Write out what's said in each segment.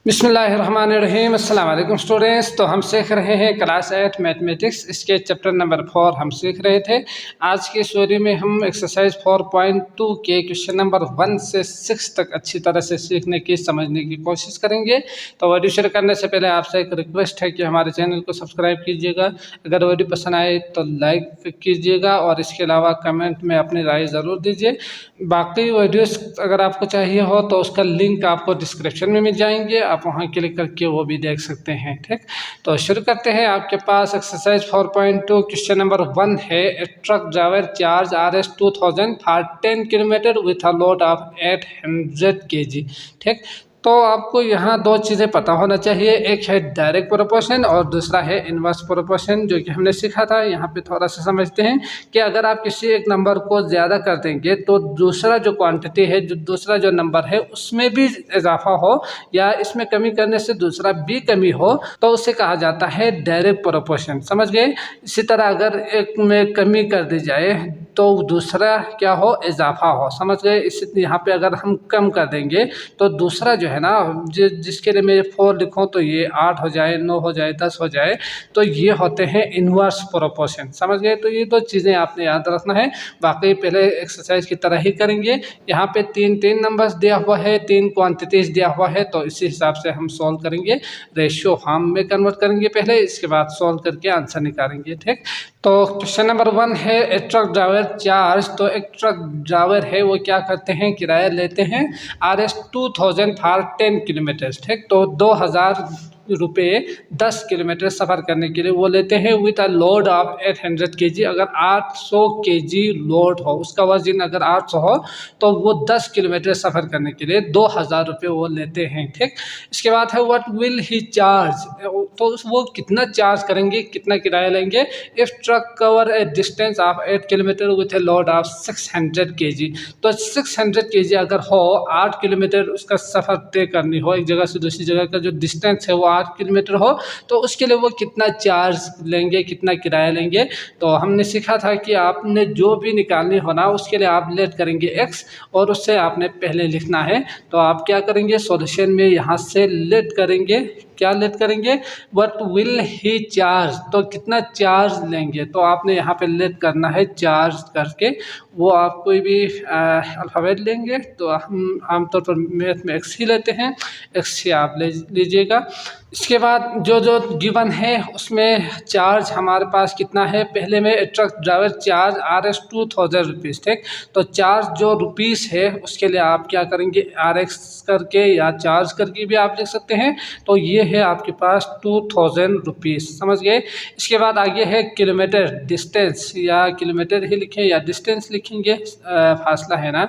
बिस्मिल्लाहिर्रहमानिर्रहीम। अस्सलाम वालेकुम स्टूडेंट्स। तो हम सीख रहे हैं क्लास 8 मैथमेटिक्स, इसके चैप्टर नंबर 4 हम सीख रहे थे। आज की स्टोरी में हम एक्सरसाइज 4.2 के क्वेश्चन नंबर 1 से 6 तक अच्छी तरह से सीखने की समझने की कोशिश करेंगे। तो वीडियो शुरू करने से पहले आपसे एक रिक्वेस्ट है कि हमारे चैनल को सब्सक्राइब कीजिएगा, अगर वीडियो पसंद आए तो लाइक कीजिएगा और इसके अलावा कमेंट में अपनी राय ज़रूर दीजिए। बाकी वीडियोस अगर आपको चाहिए हो तो उसका लिंक आपको डिस्क्रिप्शन में मिल जाएंगे, आप वहां क्लिक करके वो भी देख सकते हैं। ठीक, तो शुरू करते हैं। आपके पास एक्सरसाइज 4.2 क्वेश्चन नंबर 1 है। A truck driver charge RS 2000 for 10 kilometre with a load of 800 kg। ठीक, तो आपको यहाँ दो चीज़ें पता होना चाहिए, एक है डायरेक्ट प्रोपोर्शन और दूसरा है इनवर्स प्रोपोर्शन, जो कि हमने सीखा था। यहाँ पे थोड़ा सा समझते हैं कि अगर आप किसी एक नंबर को ज़्यादा कर देंगे तो दूसरा जो क्वांटिटी है, जो दूसरा जो नंबर है उसमें भी इजाफा हो या इसमें कमी करने से दूसरा भी कमी हो तो उसे कहा जाता है डायरेक्ट प्रोपोर्शन। समझ गए? इसी तरह अगर एक में कमी कर दी जाए तो दूसरा क्या हो, इजाफा हो। समझ गए? इस यहाँ पे अगर हम कम कर देंगे तो दूसरा जो है ना, जिसके लिए मैं 4 लिखूँ तो ये 8 हो जाए, 9 हो जाए, 10 हो जाए, तो ये होते हैं इनवर्स प्रोपोर्शन। समझ गए? तो ये दो चीज़ें आपने याद रखना है। बाकी पहले एक्सरसाइज की तरह ही करेंगे। यहाँ पे तीन नंबर्स दिया हुआ है, 3 क्वांटिटीज दिया हुआ है, तो इसी हिसाब से हम सॉल्व करेंगे। रेशियो फॉर्म में कन्वर्ट करेंगे पहले, इसके बाद सॉल्व करके आंसर निकालेंगे। ठीक, तो क्वेश्चन नंबर 1 है ए ट्रक ड्राइवर चार्ज। तो एक ट्रक ड्राइवर है वो क्या करते हैं, किराया लेते हैं RS 2000 फॉर 10 किलोमीटर। ठीक, तो 2000 रुपये 10 किलोमीटर सफ़र करने के लिए वो लेते हैं with a load of 800 kg। अगर 800 kg लोड हो, उसका वजन अगर 800 हो तो वो 10 किलोमीटर सफ़र करने के लिए 2000 रुपये वो लेते हैं। ठीक, इसके बाद है व्हाट विल ही चार्ज। तो वो कितना चार्ज करेंगे, कितना किराया लेंगे if truck cover A distance of 8 kilometre with a load of 600 kg। तो 600 kg अगर हो, 8 किलोमीटर उसका सफ़र तय करनी हो, एक जगह से दूसरी जगह का जो डिस्टेंस है वो 8 किलोमीटर हो, तो उसके लिए वो कितना चार्ज लेंगे, कितना किराया लेंगे। तो हमने सीखा था कि आपने जो भी निकालनी हो ना, उसके लिए आप लेट करेंगे x और उससे आपने पहले लिखना है। तो आप क्या करेंगे, सॉल्यूशन में यहाँ से लेट करेंगे, क्या लेट करेंगे, व्हाट विल ही चार्ज, तो कितना चार्ज लेंगे। तो आपने यहाँ पे लेट करना है चार्ज करके। वो आप कोई भी अल्फ़ाबेट लेंगे, तो हम आमतौर पर मैथ में x ही लेते हैं, x ही आप ले लीजिएगा। इसके बाद जो जो गिवन है उसमें चार्ज हमारे पास कितना है, पहले में truck driver charge RS 2000 rupees. ठीक, तो चार्ज जो रुपीज़ है उसके लिए आप क्या करेंगे, RX करके या चार्ज करके भी आप लिख सकते हैं। तो ये है आपके पास 2000 रुपीज़। समझ गए? इसके बाद आगे है किलोमीटर, डिस्टेंस, या किलोमीटर ही लिखें या डिस्टेंस लिखेंगे, फासला है ना,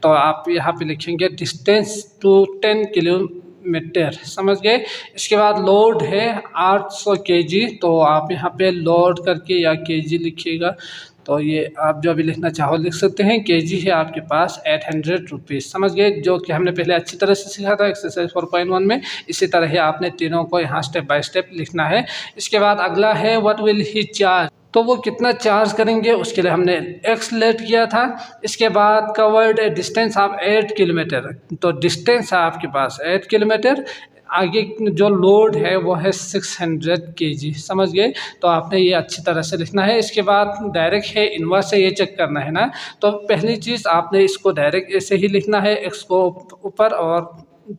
तो आप यहाँ पे लिखेंगे डिस्टेंस टू 10 किलोमीटर। समझ गए? इसके बाद लोड है 800 kg, तो आप यहाँ पे लोड करके या kg लिखिएगा। तो ये आप जो भी लिखना चाहो लिख सकते हैं। kg है आपके पास 800 रुपीज़। समझ गए? जो कि हमने पहले अच्छी तरह से सीखा था एक्सरसाइज 4.1 में। इसी तरह ही आपने तीनों को यहाँ स्टेप बाय स्टेप लिखना है। इसके बाद अगला है व्हाट विल ही चार्ज। तो वो कितना चार्ज करेंगे उसके लिए हमने x लेट किया था। इसके बाद कवर्ड डिस्टेंस ऑफ 8 किलोमीटर, तो डिस्टेंस है आपके पास 8 किलोमीटर, आगे जो लोड है वो है 600 kg। समझ गए? तो आपने ये अच्छी तरह से लिखना है। इसके बाद डायरेक्ट है, इनवर्स से ये चेक करना है ना, तो पहली चीज़ आपने इसको डायरेक्ट ऐसे ही लिखना है, x को ऊपर और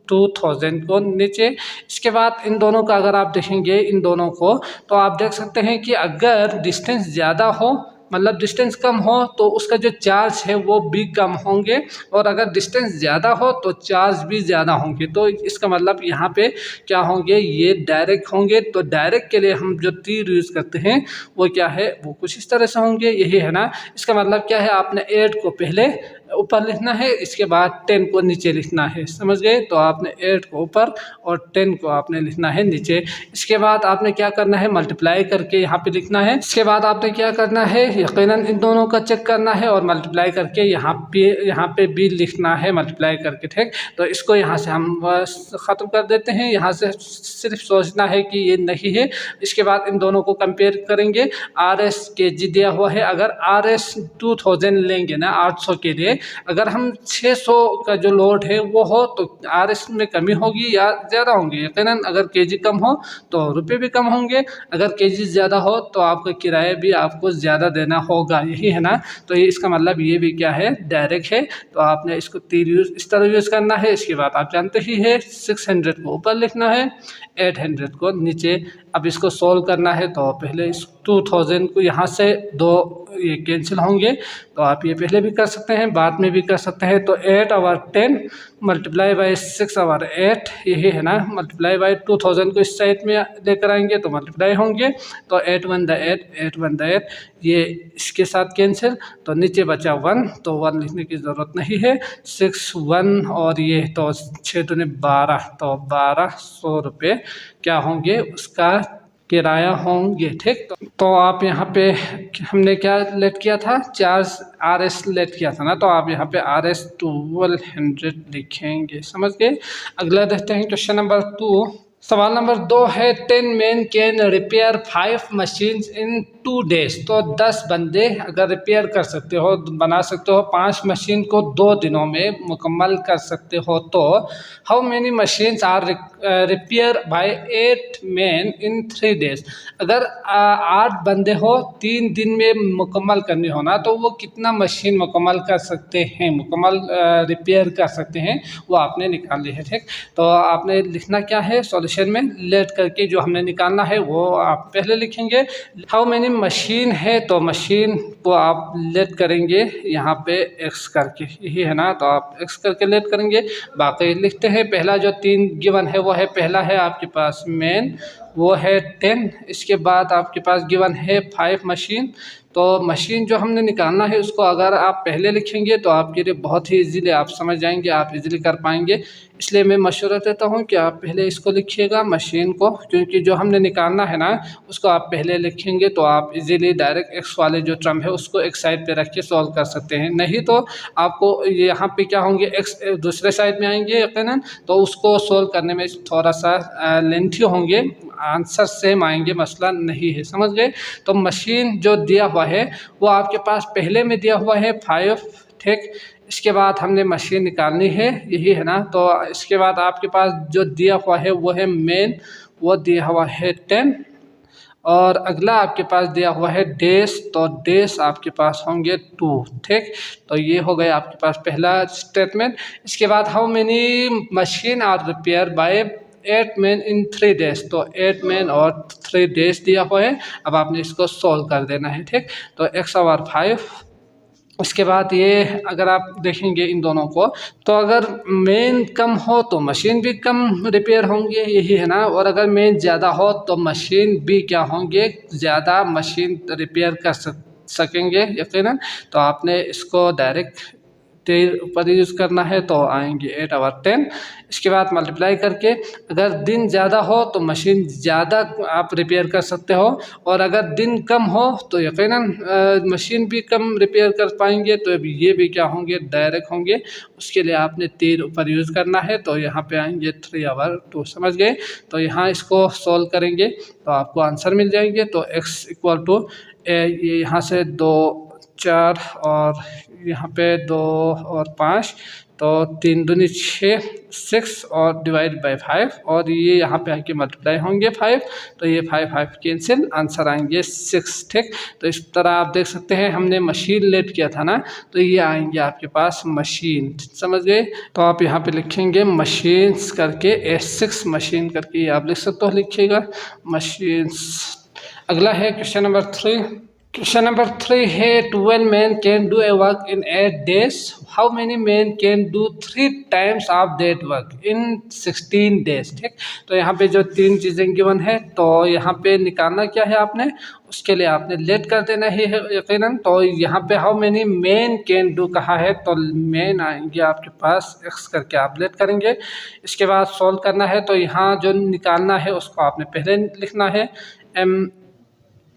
2000 को नीचे। इसके बाद इन दोनों का अगर आप देखेंगे, इन दोनों को, तो आप देख सकते हैं कि अगर डिस्टेंस ज़्यादा हो, मतलब डिस्टेंस कम हो, तो उसका जो चार्ज है वो भी कम होंगे, और अगर डिस्टेंस ज़्यादा हो तो चार्ज भी ज़्यादा होंगे। तो इसका मतलब यहाँ पे क्या होंगे, ये डायरेक्ट होंगे। तो डायरेक्ट के लिए हम जो तीर यूज़ करते हैं वो क्या है, वो कुछ इस तरह से होंगे, यही है ना। इसका मतलब क्या है, आपने 8 को पहले ऊपर लिखना है, इसके बाद 10 को नीचे लिखना है। समझ गए? तो आपने 8 को ऊपर और 10 को आपने लिखना है नीचे। इसके बाद आपने क्या करना है, मल्टीप्लाई करके यहाँ पे लिखना है। इसके बाद आपने क्या करना है, यकीनन इन दोनों का चेक करना है और मल्टीप्लाई करके यहाँ पे भी लिखना है मल्टीप्लाई करके। ठीक, तो इसको यहाँ से हम ख़त्म कर देते हैं। यहाँ से सिर्फ सोचना है कि ये नहीं है। इसके बाद इन दोनों को कंपेयर करेंगे। RS kg दिया हुआ है, अगर RS 2000 लेंगे ना 800 के लिए, अगर हम 600 का जो लोड है वो हो तो RS में कमी होगी या ज़्यादा होंगे। यकीनन अगर केजी कम हो तो रुपये भी कम होंगे, अगर केजी ज़्यादा हो तो आपका किराया भी आपको ज़्यादा देना होगा, यही है ना। तो ये इसका मतलब ये भी क्या है, डायरेक्ट है। तो आपने इसको तीर यूज़ इस तरह यूज़ करना है। इसके बाद आप जानते ही है 600 को ऊपर लिखना है, 800 को नीचे। अब इसको सॉल्व करना है तो पहले इस 2000 को यहाँ से दो ये कैंसिल होंगे, तो आप ये पहले भी कर सकते हैं बाद में भी कर सकते हैं। तो 8 और 10 मल्टीप्लाई बाई 6 और 8 यही है ना, मल्टीप्लाई बाई 2000 को इस साइड में लेकर आएंगे तो मल्टीप्लाई होंगे। तो 8 1 द 8, 8 1 द 8, ये इसके साथ कैंसिल, तो नीचे बचा 1, तो 1 लिखने की ज़रूरत नहीं है। 6 1 और ये तो 6 दूने 12, तो 1200 रुपये क्या होंगे, उसका किराया होंगे। ठीक, तो आप यहाँ पे हमने क्या लेट किया था, चार्ज RS लेट किया था ना, तो आप यहाँ पे RS 1200 लिखेंगे। समझ गए। अगला देखते हैं क्वेश्चन नंबर 2। सवाल नंबर 2 है 10 men can repair 5 machines in 2 days। तो 10 बंदे अगर रिपेयर कर सकते हो, बना सकते हो 5 मशीन को 2 दिनों में मुकम्मल कर सकते हो, तो how many machines are repair by 8 men in 3 days। अगर 8 बंदे हो 3 दिन में मुकम्मल करनी हो ना, तो वो कितना मशीन मुकम्मल कर सकते हैं, मुकम्मल रिपेयर कर सकते हैं, वो आपने निकालनी है। ठीक, तो आपने लिखना क्या है, सॉल्यूशन में लेट करके जो हमने निकालना है वो आप पहले लिखेंगे। हाउ मेनी मशीन है, तो मशीन को आप लेट करेंगे यहाँ पे x करके, यही है ना, तो आप x करके लेट करेंगे। बाकी लिखते हैं, पहला जो 3 गिवन है वो है, पहला है आपके पास मेन, वो है 10। इसके बाद आपके पास गिवन है 5 मशीन। तो मशीन जो हमने निकालना है उसको अगर आप पहले लिखेंगे तो आपके लिए बहुत ही इजीली आप समझ जाएंगे, आप इजीली कर पाएंगे। इसलिए मैं मशवरा देता हूं कि आप पहले इसको लिखिएगा मशीन को, क्योंकि जो हमने निकालना है ना उसको आप पहले लिखेंगे तो आप इजीली डायरेक्ट एक्स वाले जो टर्म है उसको एक साइड पे रख के सॉल्व कर सकते हैं। नहीं तो आपको यहाँ पे क्या होंगे, एक्स दूसरे साइड में आएंगे यकीनन, तो उसको सॉल्व करने में थोड़ा सा लेंथी होंगे, आंसर सेम आएंगे, मसला नहीं है। समझ गए। तो मशीन जो दिया हुआ है वो आपके पास पहले में दिया हुआ है 5। ठीक, इसके बाद हमने मशीन निकालनी है, यही है ना। तो इसके बाद आपके पास जो दिया हुआ है वो है मेन, वो दिया हुआ है 10, और अगला आपके पास दिया हुआ है डेस, तो डेस आपके पास होंगे 2। ठीक, तो ये हो गया आपके पास पहला स्टेटमेंट। इसके बाद how many machine are repair by 8 men in 3 days। तो 8 men और 3 days दिया हुआ है, अब आपने इसको सॉल्व कर देना है। ठीक, तो x और 5। उसके बाद ये अगर आप देखेंगे इन दोनों को, तो अगर मेन कम हो तो मशीन भी कम रिपेयर होंगे, यही है ना, और अगर मेन ज़्यादा हो तो मशीन भी क्या होंगे, ज़्यादा मशीन रिपेयर कर सकेंगे यकीनन। तो आपने इसको डायरेक्ट ऊपर यूज़ करना है तो आएंगे 8 और 10। इसके बाद मल्टीप्लाई करके, अगर दिन ज़्यादा हो तो मशीन ज़्यादा आप रिपेयर कर सकते हो, और अगर दिन कम हो तो यकीनन मशीन भी कम रिपेयर कर पाएंगे, तो ये भी क्या होंगे, डायरेक्ट होंगे। उसके लिए आपने तीर ऊपर यूज़ करना है, तो यहाँ पे आएंगे 3 और 2। समझ गए। तो यहाँ इसको सॉल्व करेंगे तो आपको आंसर मिल जाएंगे। तो x इक्वल टू ये यहाँ से 2 4 और यहाँ पे 2 और 5, तो 3 दूनी 6, 6 और डिवाइड बाय 5, और ये यहाँ पे आके मल्टीप्लाई होंगे 5, तो ये 5 कैंसिल, आंसर आएंगे 6। ठीक, तो इस तरह आप देख सकते हैं हमने मशीन लेट किया था ना, तो ये आएंगे आपके पास मशीन। समझ गए। तो आप यहाँ पे लिखेंगे मशीन्स करके, S6 मशीन करके आप लिख सकते हो, लिखिएगा मशीन्स। अगला है क्वेश्चन नंबर 3। क्वेश्चन नंबर 3 है 12 men can do a work in 8 days। How many men can do 3 times of that work in 16 days। ठीक, तो यहाँ पे जो 3 चीज़ें गिवन है, तो यहाँ पे निकालना क्या है आपने, उसके लिए आपने लेट कर देना ही है यकीनन। तो यहाँ पे how many men can do कहा है, तो men आएंगे आपके पास, x करके आप लेट करेंगे। इसके बाद सॉल्व करना है, तो यहाँ जो निकालना है उसको आपने पहले लिखना है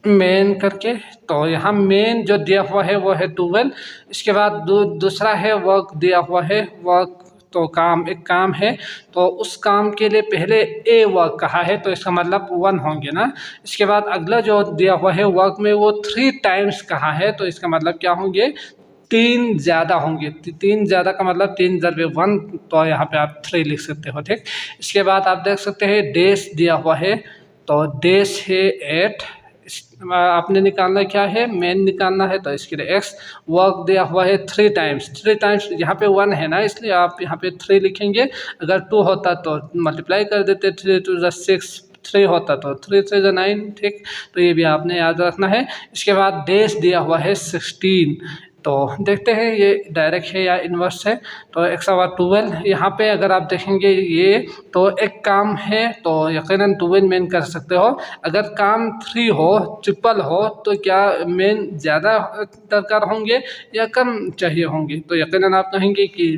मेन करके। तो यहाँ मेन जो दिया हुआ है वो है 12। इसके बाद दूसरा है वर्क दिया हुआ है, वर्क तो काम, एक काम है, तो उस काम के लिए पहले ए वर्क कहा है, तो इसका मतलब 1 होंगे ना। इसके बाद अगला जो दिया हुआ है वर्क में वो 3 times कहा है, तो इसका मतलब क्या होंगे, 3 ज़्यादा होंगे। 3 ज़्यादा का मतलब 3 × 1, तो यहाँ पे आप 3 लिख सकते हो, ठीक। इसके बाद आप देख सकते हैं डेज दिया हुआ है, तो डेज है 8। आपने निकालना क्या है, मेन निकालना है, तो इसके लिए x। वर्क दिया हुआ है 3 टाइम्स, 3 टाइम्स यहाँ पे 1 है ना, इसलिए आप यहाँ पे 3 लिखेंगे। अगर 2 होता तो मल्टीप्लाई कर देते, 3 × 6, 3 होता तो 3 × 3 = 9, ठीक। तो ये भी आपने याद रखना है। इसके बाद डेज दिया हुआ है 16, तो देखते हैं ये डायरेक्ट है या इन्वर्स है। तो x/12 यहाँ पे अगर आप देखेंगे ये तो एक काम है, तो यकीनन 2 मेन कर सकते हो। अगर काम 3 हो, ट्रिपल हो, तो क्या मेन ज़्यादा दरकार होंगे या कम चाहिए होंगे, तो यकीनन आप कहेंगे कि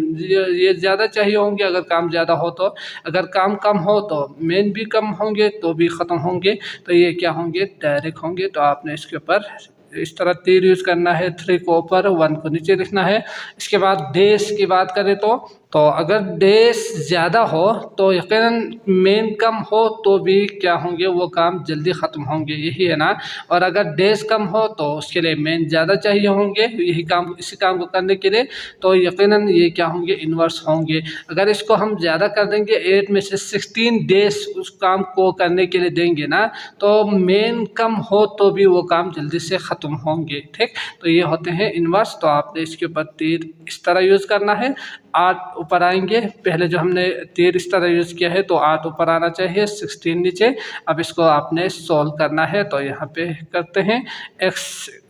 ये ज़्यादा चाहिए होंगे अगर काम ज़्यादा हो तो। अगर काम कम हो तो मेन भी कम होंगे तो भी ख़त्म होंगे, तो ये क्या होंगे, डायरेक्ट होंगे। तो आपने इसके ऊपर इस तरह तीर यूज़ करना है, 3 को ऊपर 1 को नीचे लिखना है। इसके बाद डेज की बात करें तो अगर डेज ज़्यादा हो तो यकीनन मेन कम हो तो भी क्या होंगे, वो काम जल्दी ख़त्म होंगे, यही है ना। और अगर डेज कम हो तो उसके लिए मेन ज़्यादा चाहिए होंगे यही काम, इसी काम को करने के लिए, तो यकीनन ये क्या होंगे, इन्वर्स होंगे। अगर इसको हम ज़्यादा कर देंगे, 8 में से 16 डेज उस काम को करने के लिए देंगे ना, तो मेन कम हो तो भी वो काम जल्दी से ख़त्म होंगे, ठीक। तो ये होते हैं इन्वर्स। तो आपने इसके ऊपर तीर इस तरह यूज़ करना है। 8 ऊपर आएंगे, पहले जो हमने तीर इस तरह यूज़ किया है तो 8 ऊपर आना चाहिए, 16 नीचे। अब इसको आपने सॉल्व करना है, तो यहाँ पे करते हैं x,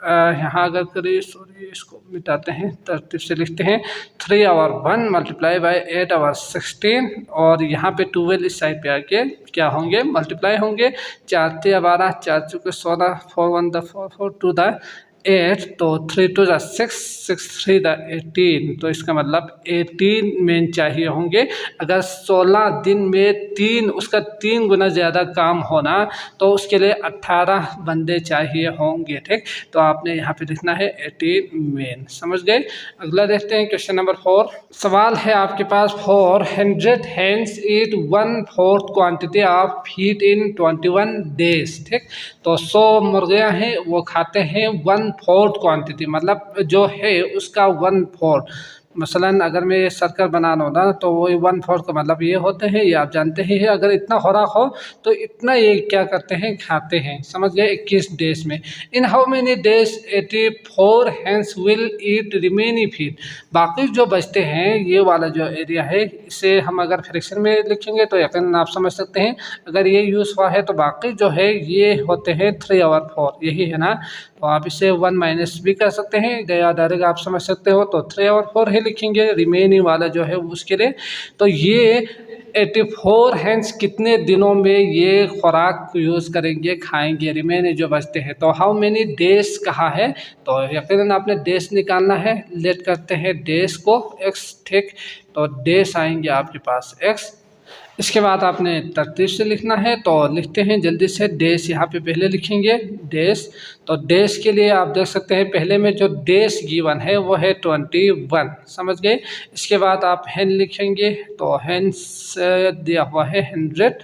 यहाँ अगर करिए, सॉरी इसको मिटाते हैं, तरतीब से लिखते हैं 3/1 × 8/16, और यहाँ पे 12 इस साइड पे आके क्या होंगे, मल्टीप्लाई होंगे। 4 × 12, 4 × 16, 4 × 1 = 4, 4 × 2 = 8, तो 3 × 2 = 6, 6 × 3 = 18, तो इसका मतलब 18 मेन चाहिए होंगे। अगर 16 दिन में 3 उसका 3 गुना ज़्यादा काम होना, तो उसके लिए 18 बंदे चाहिए होंगे, ठीक। तो आपने यहाँ पे लिखना है 18 मेन, समझ गए। अगला देखते हैं क्वेश्चन नंबर 4। सवाल है आपके पास, 400 hens eat 1/4 quantity of feed in 21 days, ठीक। तो 100 मुर्गियाँ हैं, वो खाते हैं 1/4 क्वांटिटी, मतलब जो है उसका 1/4। मसलन अगर मैं ये सर्कल बनाना हो ना, तो वो 1/4 का मतलब ये होते हैं, ये आप जानते ही हैं। अगर इतना खुराक हो तो इतना ये क्या करते हैं, खाते हैं, समझ गए। 21 डेज में, in how many days 84 hens will eat remaining feed. बाकी जो बचते हैं, ये वाला जो एरिया है, इसे हम अगर फ्रैक्शन में लिखेंगे तो यकीनन आप समझ सकते हैं। अगर ये यूज़ हुआ है तो बाकी जो है ये होते हैं 3/4, यही है ना। तो आप इसे 1 - भी कर सकते हैं, या डायरेक्ट आप समझ सकते हो, तो 3/4 ही लिखेंगे रिमेनिंग वाला जो है उसके लिए। तो ये 84 hens कितने दिनों में ये खुराक यूज़ करेंगे, खाएंगे, रिमेनिंग जो बचते हैं। तो हाउ मेनी डेज कहा है, तो यकीनन आपने डेज निकालना है। लेट करते हैं डेज को x, ठीक। तो डेज आएंगे आपके पास x। इसके बाद आपने तरतीब से लिखना है, तो लिखते हैं जल्दी से। डेज यहाँ पे पहले लिखेंगे डेज, तो डेज के लिए आप देख सकते हैं पहले में जो डेज गिवन है वो है 21, समझ गए। इसके बाद आप हेन लिखेंगे, तो हेन्स दिया हुआ है 100।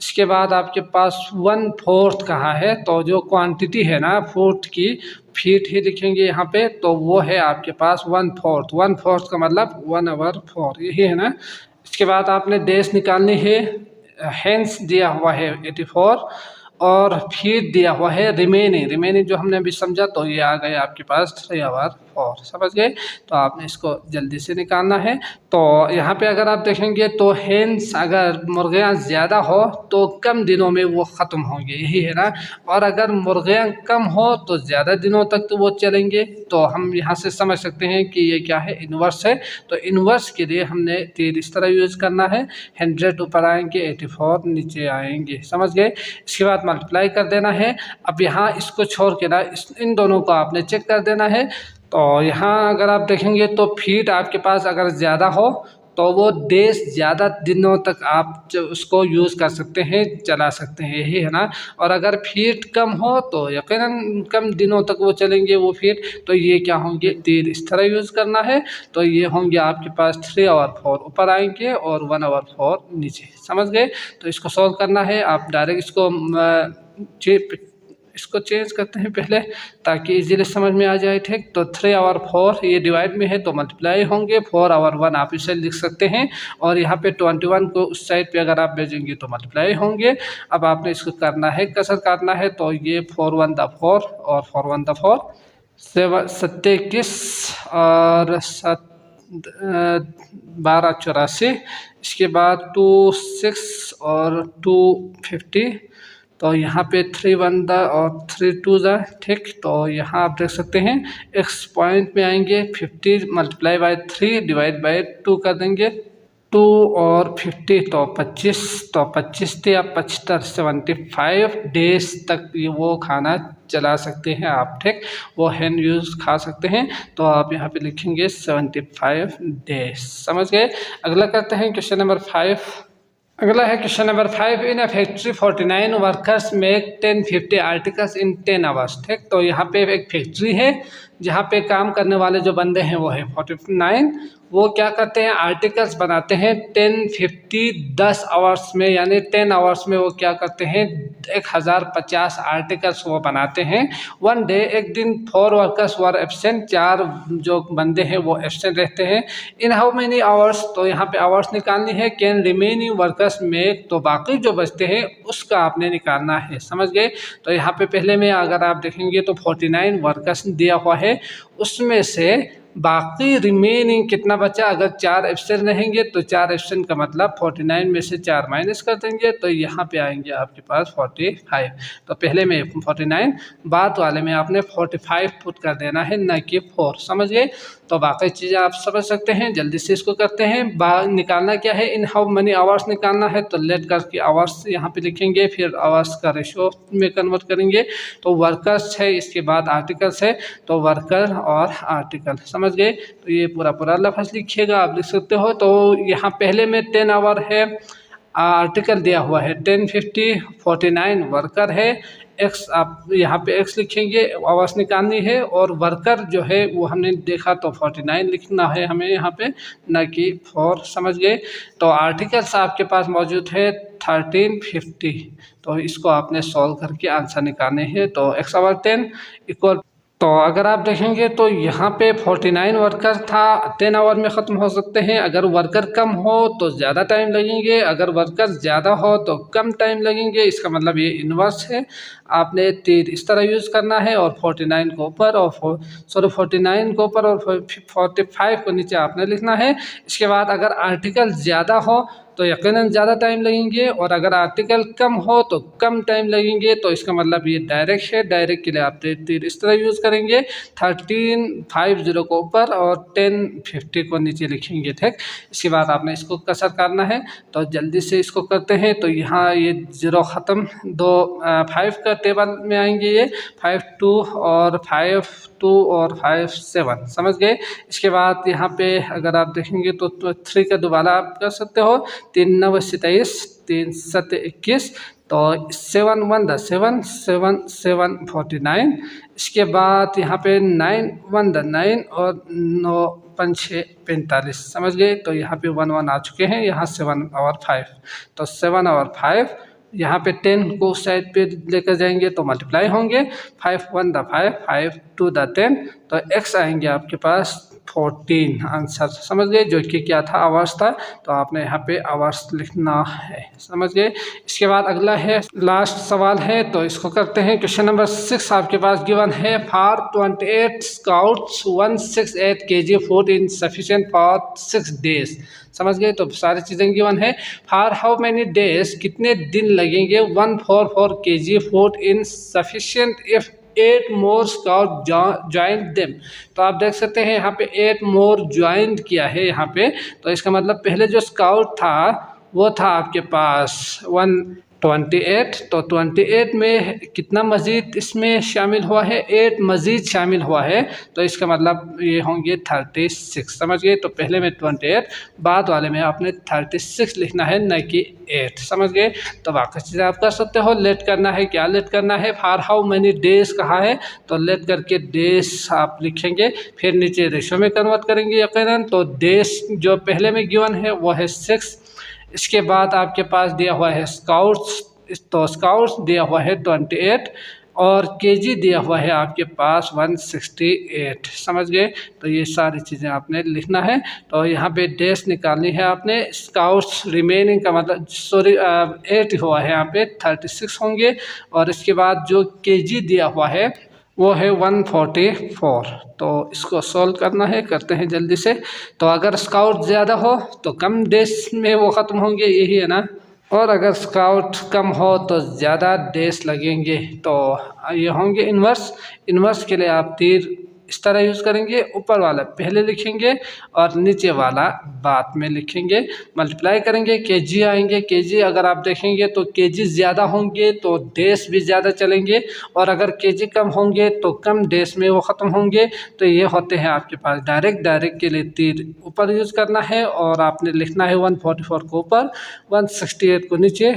इसके बाद आपके पास 1/4 कहाँ है, तो जो क्वांटिटी है ना फूड की, फीट ही लिखेंगे यहाँ पे, तो वो है आपके पास 1/4। 1/4 का मतलब 1/4, यही है ना। इसके बाद आपने डेज निकालनी है। हेंस दिया हुआ है 84, और फीड दिया हुआ है रिमेनिंग जो हमने अभी समझा, तो ये आ गए आपके पास 3/4, समझ गए। तो आपने इसको जल्दी से निकालना है। तो यहाँ पे अगर आप देखेंगे तो हेंस, अगर मुर्गियाँ ज़्यादा हो तो कम दिनों में वो ख़त्म होंगे, यही है ना। और अगर मुर्गियाँ कम हो तो ज़्यादा दिनों तक तो वो चलेंगे। तो हम यहाँ से समझ सकते हैं कि ये क्या है, इन्वर्स है। तो इन्वर्स के लिए हमने तीर इस तरह यूज़ करना है, 100 ऊपर आएंगे, 84 नीचे आएंगे, समझ गए। इसके बाद मल्टीप्लाई कर देना है। अब यहाँ इसको छोड़ के ना इन दोनों को आपने चेक कर देना है। तो यहाँ अगर आप देखेंगे तो फीड आपके पास अगर ज़्यादा हो तो वो डेज ज़्यादा दिनों तक आप उसको यूज़ कर सकते हैं, चला सकते हैं, यही है ना। और अगर फीड कम हो तो यकीनन कम दिनों तक वो चलेंगे वो फीड। तो ये क्या होंगे, तीर इस तरह यूज़ करना है। तो ये होंगे आपके पास 3/4 ऊपर आएंगे और 1/4 नीचे, समझ गए। तो इसको सॉल्व करना है, आप डायरेक्ट इसको इसको चेंज करते हैं पहले ताकि इजीली समझ में आ जाए। ठीक, तो 3 और 4 ये डिवाइड में है तो मल्टीप्लाई होंगे, 4 और 1 आप इसे लिख सकते हैं, और यहाँ पे 21 को उस साइड पे अगर आप भेजेंगे तो मल्टीप्लाई होंगे। अब आपने इसको करना है, कसर काटना है, तो ये 4 1 द 4 और 4 1 द 4, 7 21 और 12 84, इसके बाद 2 6 और 2 50, तो यहाँ पे 3 1 द और 3 2 द। ठीक, तो यहाँ आप देख सकते हैं x पॉइंट में आएंगे, 50 मल्टीप्लाई बाय 3 डिवाइड बाय 2 कर देंगे, 2 और 50 तो 25, तो 25 थे आप 75, 75 डेज तक ये वो खाना चला सकते हैं आप। ठीक, वो हैंड यूज खा सकते हैं, तो आप यहाँ पे लिखेंगे 75 डेज। समझ गए। अगला करते हैं क्वेश्चन नंबर 5। अगला है question number 5। In a factory 49 workers make 1050 articles in 10 hours. ठीक, तो यहाँ पे एक फैक्ट्री है जहाँ पे काम करने वाले जो बंदे हैं वो है 49, वो क्या करते हैं आर्टिकल्स बनाते हैं 1050 10 आवर्स में, यानी 10 आवर्स में वो क्या करते हैं 1050 आर्टिकल्स वो बनाते हैं। वन डे, एक दिन 4 वर्कर्स वर एब्सेंट, 4 जो बंदे हैं वो एब्सेंट रहते हैं। इन हाउ मेनी आवर्स, तो यहाँ पे आवर्स निकालनी है। कैन रिमेनिंग वर्कर्स मेक, तो बाकी जो बचते हैं उसका आपने निकालना है। समझ गए। तो यहाँ पे पहले में अगर आप देखेंगे तो 49 वर्कर्स दिया हुआ है, उसमें से बाकी रिमेनिंग कितना बचा, अगर 4 एब्सेंट रहेंगे तो 4 एब्सेंट का मतलब 49 में से 4 माइनस कर देंगे, तो यहाँ पे आएंगे आपके पास 45। तो पहले में 49, बाद वाले में आपने 45 पुट कर देना है, न कि 4। समझ गए। तो बाकी चीज़ें आप समझ सकते हैं। जल्दी से इसको करते हैं। निकालना क्या है, इन हाउ मनी आवर्स निकालना है, तो लेट करके आवर्स यहाँ पे लिखेंगे, फिर आवर्स का रेशो में कन्वर्ट करेंगे। तो वर्कर्स है, इसके बाद आर्टिकल्स है, तो वर्कर और आर्टिकल। समझ गए। तो ये पूरा लफ्ज़ लिखिएगा, आप लिख सकते हो। तो यहाँ पहले में 10 आवर है, आर्टिकल दिया हुआ है 1050, 49 वर्कर है, एक्स आप यहाँ पे एक्स लिखेंगे, आवाज़ निकालनी है, और वर्कर जो है वो हमने देखा तो 49 लिखना है हमें यहाँ पे, न कि 4। समझ गए। तो आर्टिकल्स आपके पास मौजूद है 1350, तो इसको आपने सॉल्व करके आंसर निकालने हैं। तो x ओवर 10 इक्वल, तो अगर आप देखेंगे तो यहाँ पे 49 वर्कर था, 10 आवर में ख़त्म हो सकते हैं। अगर वर्कर कम हो तो ज़्यादा टाइम लगेंगे, अगर वर्कर ज़्यादा हो तो कम टाइम लगेंगे। इसका मतलब ये इन्वर्स है। आपने तीर इस तरह यूज़ करना है, और 49 को ऊपर और 49 को ऊपर और 45 को नीचे आपने लिखना है। इसके बाद अगर आर्टिकल ज़्यादा हो तो यकीनन ज़्यादा टाइम लगेंगे, और अगर आर्टिकल कम हो तो कम टाइम लगेंगे। तो इसका मतलब ये डायरेक्ट है, डायरेक्ट के लिए आप तीर इस तरह यूज़ करेंगे, 1350 को ऊपर और 1050 को नीचे लिखेंगे। ठीक, इसके बाद आपने इसको कसर करना है। तो जल्दी से इसको करते हैं। तो यहाँ ये 0 ख़त्म, 2 5 का टेबल में आएंगे, ये 5 2 और 5 2 और 5 7। समझ गए। इसके बाद यहाँ पे अगर आप देखेंगे तो 3 का दोबारा आप कर सकते हो, 3 9 27, 3 7 21, तो 7 1 द 7, 7 7 49। इसके बाद यहाँ पे 9 1 द 9 और 9 5 6 45। समझ गए। तो यहाँ पे 1 1 आ चुके हैं, यहाँ 7 और 5, तो 7 और 5, यहाँ पे 10 को साइड पे लेकर जाएंगे तो मल्टीप्लाई होंगे, 5 1 द 5, 5 2 द 10, तो x आएंगे आपके पास 14 आंसर। समझ गए। जो कि क्या था, आवर्स था, तो आपने यहाँ पे आवर्स लिखना है। समझ गए। इसके बाद अगला है, लास्ट सवाल है, तो इसको करते हैं। क्वेश्चन नंबर 6 आपके पास गिवन है, for 28 scouts 168 kg food in sufficient for 6 days. समझ गए। तो सारी चीज़ें गिवन है। फॉर हाउ मैनी डेज, कितने दिन लगेंगे 144 kg food in sufficient if 8 more scout join them. तो आप देख सकते हैं यहाँ पे 8 मोर ज्वाइन किया है यहाँ पे, तो इसका मतलब पहले जो स्काउट था वो था आपके पास 128, तो 28 में कितना मज़ीद इसमें शामिल हुआ है, 8 मज़ीद शामिल हुआ है, तो इसका मतलब ये होंगे 36। समझ गए। तो पहले में 28, बाद वाले में आपने 36 लिखना है, न कि 8। समझ गए। तो बाकी चीज़ें आप कर सकते हो। लेट करना है, क्या लेट करना है, फॉर हाउ मैनी डेज कहा है, तो लेट करके डेज आप लिखेंगे, फिर नीचे रेशो में कन्वर्ट करेंगे यकीनन। तो डेज जो पहले में गिवन है वो है 6। इसके बाद आपके पास दिया हुआ है स्काउट्स, तो स्काउट्स दिया हुआ है 28, और केजी दिया हुआ है आपके पास 168। समझ गए? तो ये सारी चीज़ें आपने लिखना है। तो यहाँ पे डेस निकालनी है आपने। स्काउट्स रिमेनिंग का मतलब 8 हुआ है, यहाँ पे 36 होंगे। और इसके बाद जो केजी दिया हुआ है वो है 144। तो इसको सॉल्व करना है, करते हैं जल्दी से। तो अगर स्काउट ज़्यादा हो तो कम डेज में वो ख़त्म होंगे, यही है ना। और अगर स्काउट कम हो तो ज़्यादा डेज लगेंगे। तो ये होंगे इन्वर्स। इन्वर्स के लिए आप तीर इस तरह यूज़ करेंगे, ऊपर वाला पहले लिखेंगे और नीचे वाला बाद में लिखेंगे। मल्टीप्लाई करेंगे, केजी आएंगे। केजी अगर आप देखेंगे तो केजी ज़्यादा होंगे तो डेज भी ज़्यादा चलेंगे, और अगर केजी कम होंगे तो कम डेज में वो ख़त्म होंगे। तो ये होते हैं आपके पास डायरेक्ट के लिए तीर ऊपर यूज़ करना है, और आपने लिखना है 144 को ऊपर, 168 को नीचे।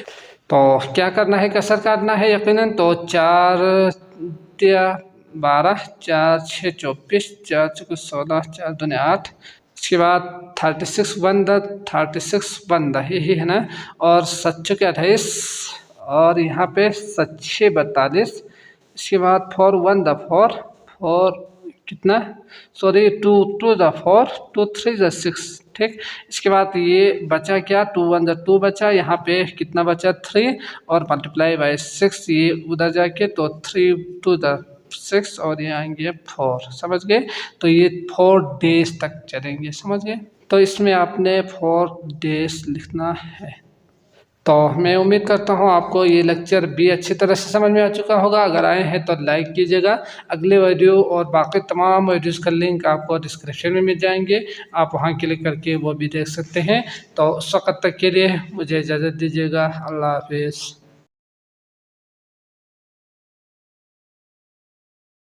तो क्या करना है, कसर काटना है यकीनन। तो 4 12, 4 6 24, 4 4 16, 4 2 8। इसके बाद 36 बंदा, 36 बंदा यही है ना। और 7 के 28, और यहाँ पे 7 42। इसके बाद 4 1 4, 4 कितना, सॉरी 2 2 4, 2 3 6। ठीक, इसके बाद ये बचा क्या, 2 1 2 बचा। यहाँ पे कितना बचा, 3, और मल्टीप्लाई बाय 6, ये उधर जाके तो 3 2 6, और ये आएंगे 4। समझ गए? तो ये 4 डेज तक चलेंगे। समझ गए? तो इसमें आपने 4 डेज लिखना है। तो मैं उम्मीद करता हूँ आपको ये लेक्चर भी अच्छी तरह से समझ में आ चुका होगा। अगर आए हैं तो लाइक कीजिएगा। अगले वीडियो और बाकी तमाम वीडियोज़ का लिंक आपको डिस्क्रिप्शन में मिल जाएंगे, आप वहाँ क्लिक करके वो भी देख सकते हैं। तो उस वक्त तक के लिए मुझे इजाज़त दीजिएगा। अल्लाह हाफिज़।